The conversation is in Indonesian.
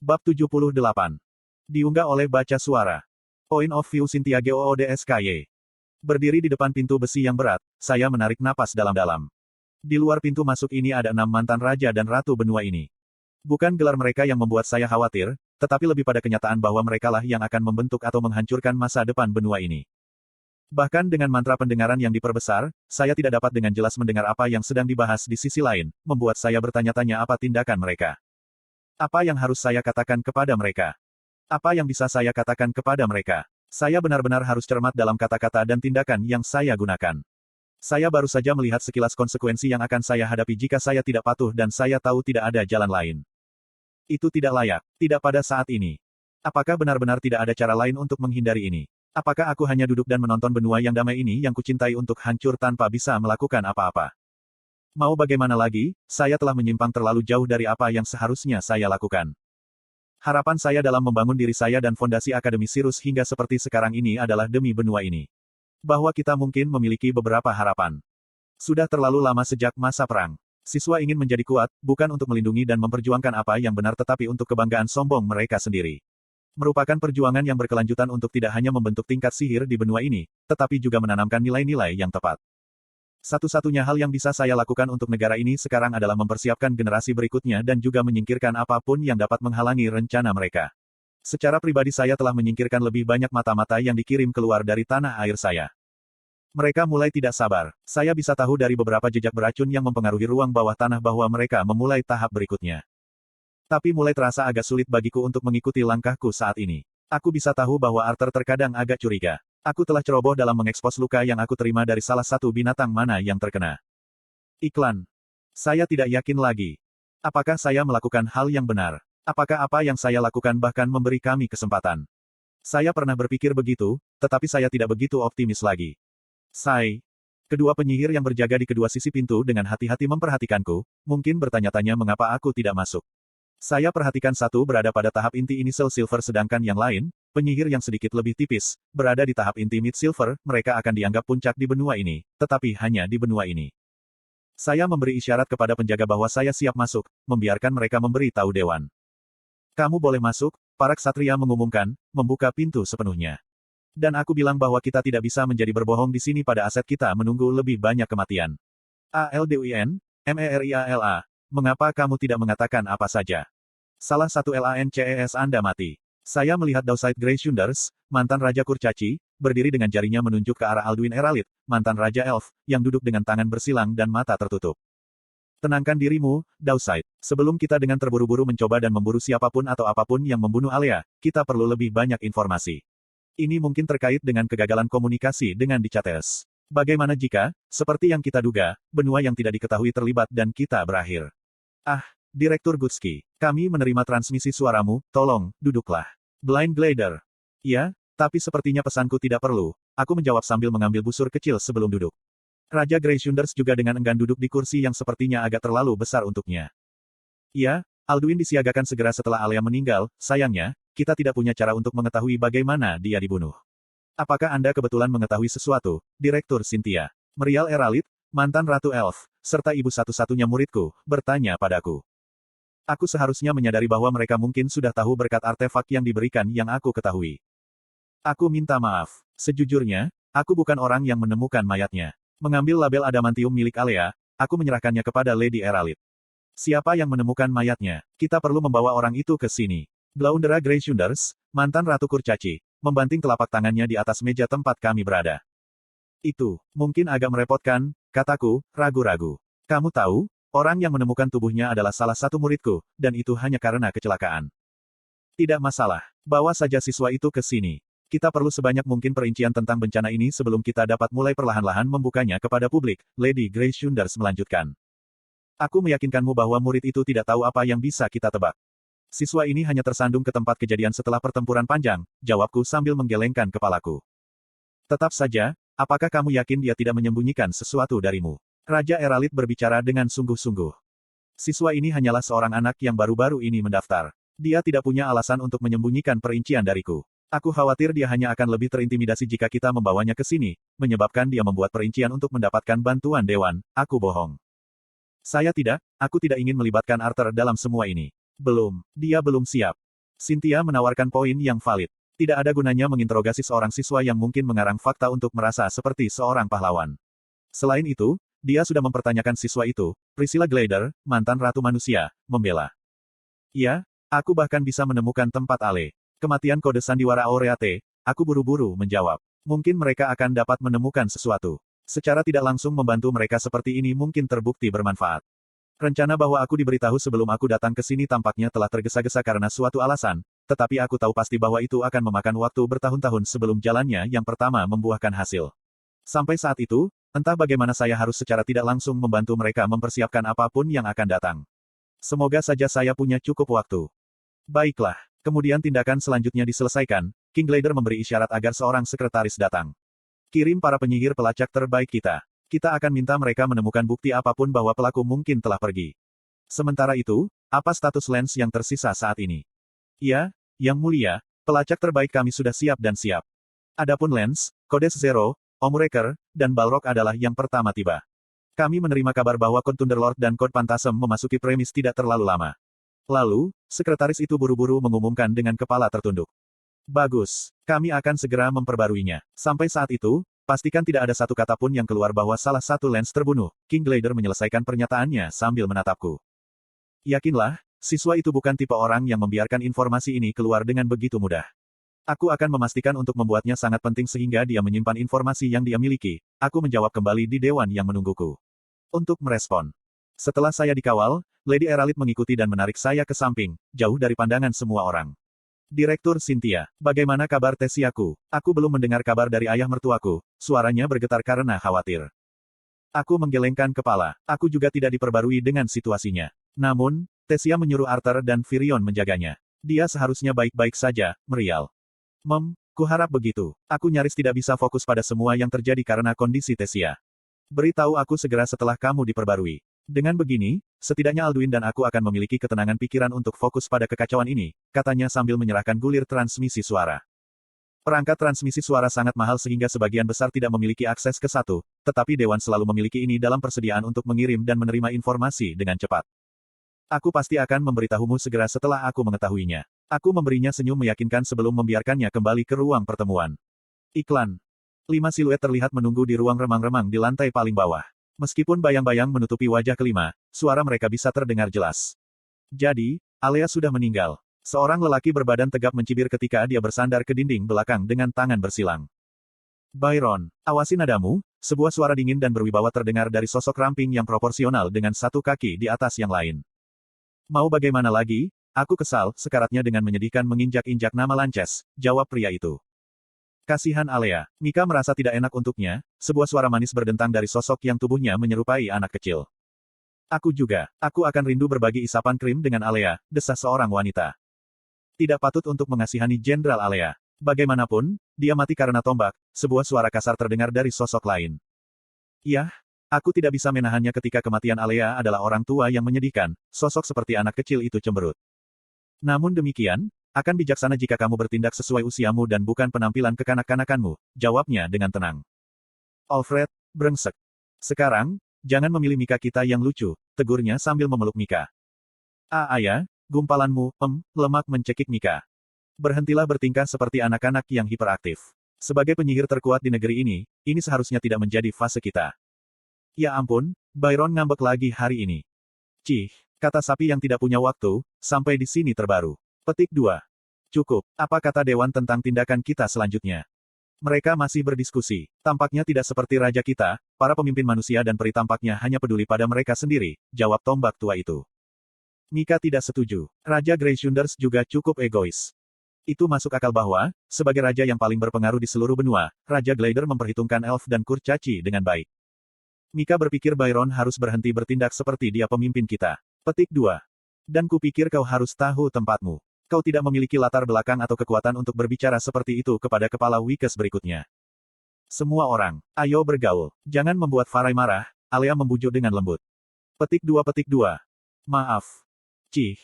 Bab 78. Diunggah oleh Baca Suara. Point of View Cynthia Goodsky. Berdiri di depan pintu besi yang berat, saya menarik napas dalam-dalam. Di luar pintu masuk ini ada 6 mantan raja dan ratu benua ini. Bukan gelar mereka yang membuat saya khawatir, tetapi lebih pada kenyataan bahwa merekalah yang akan membentuk atau menghancurkan masa depan benua ini. Bahkan dengan mantra pendengaran yang diperbesar, saya tidak dapat dengan jelas mendengar apa yang sedang dibahas di sisi lain, membuat saya bertanya-tanya apa tindakan mereka. Apa yang harus saya katakan kepada mereka? Apa yang bisa saya katakan kepada mereka? Saya benar-benar harus cermat dalam kata-kata dan tindakan yang saya gunakan. Saya baru saja melihat sekilas konsekuensi yang akan saya hadapi jika saya tidak patuh dan saya tahu tidak ada jalan lain. Itu tidak layak, tidak pada saat ini. Apakah benar-benar tidak ada cara lain untuk menghindari ini? Apakah aku hanya duduk dan menonton benua yang damai ini yang kucintai untuk hancur tanpa bisa melakukan apa-apa? Mau bagaimana lagi, saya telah menyimpang terlalu jauh dari apa yang seharusnya saya lakukan. Harapan saya dalam membangun diri saya dan fondasi Akademi Sirus hingga seperti sekarang ini adalah demi benua ini. Bahwa kita mungkin memiliki beberapa harapan. Sudah terlalu lama sejak masa perang. Siswa ingin menjadi kuat, bukan untuk melindungi dan memperjuangkan apa yang benar tetapi untuk kebanggaan sombong mereka sendiri. Merupakan perjuangan yang berkelanjutan untuk tidak hanya membentuk tingkat sihir di benua ini, tetapi juga menanamkan nilai-nilai yang tepat. Satu-satunya hal yang bisa saya lakukan untuk negara ini sekarang adalah mempersiapkan generasi berikutnya dan juga menyingkirkan apapun yang dapat menghalangi rencana mereka. Secara pribadi saya telah menyingkirkan lebih banyak mata-mata yang dikirim keluar dari tanah air saya. Mereka mulai tidak sabar. Saya bisa tahu dari beberapa jejak beracun yang mempengaruhi ruang bawah tanah bahwa mereka memulai tahap berikutnya. Tapi mulai terasa agak sulit bagiku untuk mengikuti langkahku saat ini. Aku bisa tahu bahwa Arthur terkadang agak curiga. Aku telah ceroboh dalam mengekspos luka yang aku terima dari salah satu binatang mana yang terkena. Iklan. Saya tidak yakin lagi. Apakah saya melakukan hal yang benar? Apakah apa yang saya lakukan bahkan memberi kami kesempatan? Saya pernah berpikir begitu, tetapi saya tidak begitu optimis lagi. Kedua penyihir yang berjaga di kedua sisi pintu dengan hati-hati memperhatikanku, mungkin bertanya-tanya mengapa aku tidak masuk. Saya perhatikan satu berada pada tahap inti initial silver sedangkan yang lain, penyihir yang sedikit lebih tipis, berada di tahap inti mid silver, mereka akan dianggap puncak di benua ini, tetapi hanya di benua ini. Saya memberi isyarat kepada penjaga bahwa saya siap masuk, membiarkan mereka memberi tahu dewan. Kamu boleh masuk, para ksatria mengumumkan, membuka pintu sepenuhnya. Dan aku bilang bahwa kita tidak bisa menjadi berbohong di sini pada aset kita menunggu lebih banyak kematian. Aldwin, Meriala. Mengapa kamu tidak mengatakan apa saja? Salah satu LANCES Anda mati. Saya melihat Dauside Grey Shunders, mantan Raja Kurcaci, berdiri dengan jarinya menunjuk ke arah Alduin Eralit, mantan Raja Elf, yang duduk dengan tangan bersilang dan mata tertutup. Tenangkan dirimu, Dauside. Sebelum kita dengan terburu-buru mencoba dan memburu siapapun atau apapun yang membunuh Alea, kita perlu lebih banyak informasi. Ini mungkin terkait dengan kegagalan komunikasi dengan Dicates. Bagaimana jika, seperti yang kita duga, benua yang tidak diketahui terlibat dan kita berakhir? Direktur Gutsky, kami menerima transmisi suaramu, tolong, duduklah. Blind Glider. Ya, tapi sepertinya pesanku tidak perlu, aku menjawab sambil mengambil busur kecil sebelum duduk. Raja Grey Shunders juga dengan enggan duduk di kursi yang sepertinya agak terlalu besar untuknya. Ya, Alduin disiagakan segera setelah Alea meninggal, sayangnya, kita tidak punya cara untuk mengetahui bagaimana dia dibunuh. Apakah Anda kebetulan mengetahui sesuatu, Direktur Cynthia? Merial Eralit, mantan Ratu Elf, serta ibu satu-satunya muridku, bertanya padaku. Aku seharusnya menyadari bahwa mereka mungkin sudah tahu berkat artefak yang diberikan yang aku ketahui. Aku minta maaf. Sejujurnya, aku bukan orang yang menemukan mayatnya. Mengambil label adamantium milik Alea, aku menyerahkannya kepada Lady Eralit. Siapa yang menemukan mayatnya? Kita perlu membawa orang itu ke sini. Glaundera Grey Shunders, mantan Ratu Kurcaci, membanting telapak tangannya di atas meja tempat kami berada. Itu, mungkin agak merepotkan, kataku, ragu-ragu. Kamu tahu, orang yang menemukan tubuhnya adalah salah satu muridku, dan itu hanya karena kecelakaan. Tidak masalah, bawa saja siswa itu ke sini. Kita perlu sebanyak mungkin perincian tentang bencana ini sebelum kita dapat mulai perlahan-lahan membukanya kepada publik, Lady Grey Shunders melanjutkan. Aku meyakinkanmu bahwa murid itu tidak tahu apa yang bisa kita tebak. Siswa ini hanya tersandung ke tempat kejadian setelah pertempuran panjang, jawabku sambil menggelengkan kepalaku. Tetap saja, apakah kamu yakin dia tidak menyembunyikan sesuatu darimu? Raja Eralit berbicara dengan sungguh-sungguh. Siswa ini hanyalah seorang anak yang baru-baru ini mendaftar. Dia tidak punya alasan untuk menyembunyikan perincian dariku. Aku khawatir dia hanya akan lebih terintimidasi jika kita membawanya ke sini, menyebabkan dia membuat perincian untuk mendapatkan bantuan dewan. Aku bohong. Aku tidak ingin melibatkan Arthur dalam semua ini. Dia belum siap. Cynthia menawarkan poin yang valid. Tidak ada gunanya menginterogasi seorang siswa yang mungkin mengarang fakta untuk merasa seperti seorang pahlawan. Selain itu, dia sudah mempertanyakan siswa itu, Priscilla Glider, mantan Ratu Manusia, membela. Ya, aku bahkan bisa menemukan tempat Ale. Kematian kode sandiwara Aureate, aku buru-buru menjawab. Mungkin mereka akan dapat menemukan sesuatu. Secara tidak langsung membantu mereka seperti ini mungkin terbukti bermanfaat. Rencana bahwa aku diberitahu sebelum aku datang ke sini tampaknya telah tergesa-gesa karena suatu alasan, tetapi aku tahu pasti bahwa itu akan memakan waktu bertahun-tahun sebelum jalannya yang pertama membuahkan hasil. Sampai saat itu, entah bagaimana saya harus secara tidak langsung membantu mereka mempersiapkan apapun yang akan datang. Semoga saja saya punya cukup waktu. Baiklah, kemudian tindakan selanjutnya diselesaikan, King Glider memberi isyarat agar seorang sekretaris datang. Kirim para penyihir pelacak terbaik kita. Kita akan minta mereka menemukan bukti apapun bahwa pelaku mungkin telah pergi. Sementara itu, apa status Lens yang tersisa saat ini? Ya, Yang Mulia, pelacak terbaik kami sudah siap dan siap. Adapun Lens, Kodes Zero, Omuraker, dan Balrog adalah yang pertama tiba. Kami menerima kabar bahwa Code Thunderlord dan Code Phantasm memasuki premis tidak terlalu lama. Lalu, sekretaris itu buru-buru mengumumkan dengan kepala tertunduk. Bagus, kami akan segera memperbaruinya. Sampai saat itu, pastikan tidak ada satu kata pun yang keluar bahwa salah satu Lens terbunuh. King Glider menyelesaikan pernyataannya sambil menatapku. Yakinlah, siswa itu bukan tipe orang yang membiarkan informasi ini keluar dengan begitu mudah. Aku akan memastikan untuk membuatnya sangat penting sehingga dia menyimpan informasi yang dia miliki. Aku menjawab kembali di dewan yang menungguku. Untuk merespon. Setelah saya dikawal, Lady Eralit mengikuti dan menarik saya ke samping, jauh dari pandangan semua orang. Direktur Cynthia, bagaimana kabar Tesiaku? Aku belum mendengar kabar dari ayah mertuaku, suaranya bergetar karena khawatir. Aku menggelengkan kepala, aku juga tidak diperbarui dengan situasinya. Namun, Tesia menyuruh Arthur dan Virion menjaganya. Dia seharusnya baik-baik saja, merial. Kuharap begitu. Aku nyaris tidak bisa fokus pada semua yang terjadi karena kondisi Tesia. Beritahu aku segera setelah kamu diperbarui. Dengan begini, setidaknya Alduin dan aku akan memiliki ketenangan pikiran untuk fokus pada kekacauan ini, katanya sambil menyerahkan gulir transmisi suara. Perangkat transmisi suara sangat mahal sehingga sebagian besar tidak memiliki akses ke satu, tetapi Dewan selalu memiliki ini dalam persediaan untuk mengirim dan menerima informasi dengan cepat. Aku pasti akan memberitahumu segera setelah aku mengetahuinya. Aku memberinya senyum meyakinkan sebelum membiarkannya kembali ke ruang pertemuan. Iklan. 5 siluet terlihat menunggu di ruang remang-remang di lantai paling bawah. Meskipun bayang-bayang menutupi wajah kelima, suara mereka bisa terdengar jelas. Jadi, Alea sudah meninggal. Seorang lelaki berbadan tegap mencibir ketika dia bersandar ke dinding belakang dengan tangan bersilang. Byron, awasi nadamu, sebuah suara dingin dan berwibawa terdengar dari sosok ramping yang proporsional dengan satu kaki di atas yang lain. Mau bagaimana lagi? Aku kesal, sekaratnya dengan menyedihkan menginjak-injak nama Lances, jawab pria itu. Kasihan Alea, Mika merasa tidak enak untuknya, sebuah suara manis berdentang dari sosok yang tubuhnya menyerupai anak kecil. Aku juga, aku akan rindu berbagi isapan krim dengan Alea, desah seorang wanita. Tidak patut untuk mengasihani Jenderal Alea. Bagaimanapun, dia mati karena tombak, sebuah suara kasar terdengar dari sosok lain. Yah, aku tidak bisa menahannya ketika kematian Alea adalah orang tua yang menyedihkan, sosok seperti anak kecil itu cemberut. Namun demikian, akan bijaksana jika kamu bertindak sesuai usiamu dan bukan penampilan kekanak-kanakanmu, jawabnya dengan tenang. Alfred, brengsek. Sekarang, jangan memilih Mika kita yang lucu, tegurnya sambil memeluk Mika. Ayah, gumpalanmu, lemak mencekik Mika. Berhentilah bertingkah seperti anak-anak yang hiperaktif. Sebagai penyihir terkuat di negeri ini seharusnya tidak menjadi fase kita. Ya ampun, Byron ngambek lagi hari ini. Cih, kata sapi yang tidak punya waktu, sampai di sini terbaru. Petik 2. Cukup, apa kata Dewan tentang tindakan kita selanjutnya? Mereka masih berdiskusi. Tampaknya tidak seperti raja kita, para pemimpin manusia dan peri tampaknya hanya peduli pada mereka sendiri, jawab tombak tua itu. Mika tidak setuju. Raja Greyshunders juga cukup egois. Itu masuk akal bahwa, sebagai raja yang paling berpengaruh di seluruh benua, Raja Glider memperhitungkan elf dan kurcaci dengan baik. Mika berpikir Byron harus berhenti bertindak seperti dia pemimpin kita. Petik 2. Dan kupikir kau harus tahu tempatmu. Kau tidak memiliki latar belakang atau kekuatan untuk berbicara seperti itu kepada kepala Wikes berikutnya. Semua orang, ayo bergaul. Jangan membuat Farai marah, Alea membujuk dengan lembut. Petik 2. Maaf. Cih,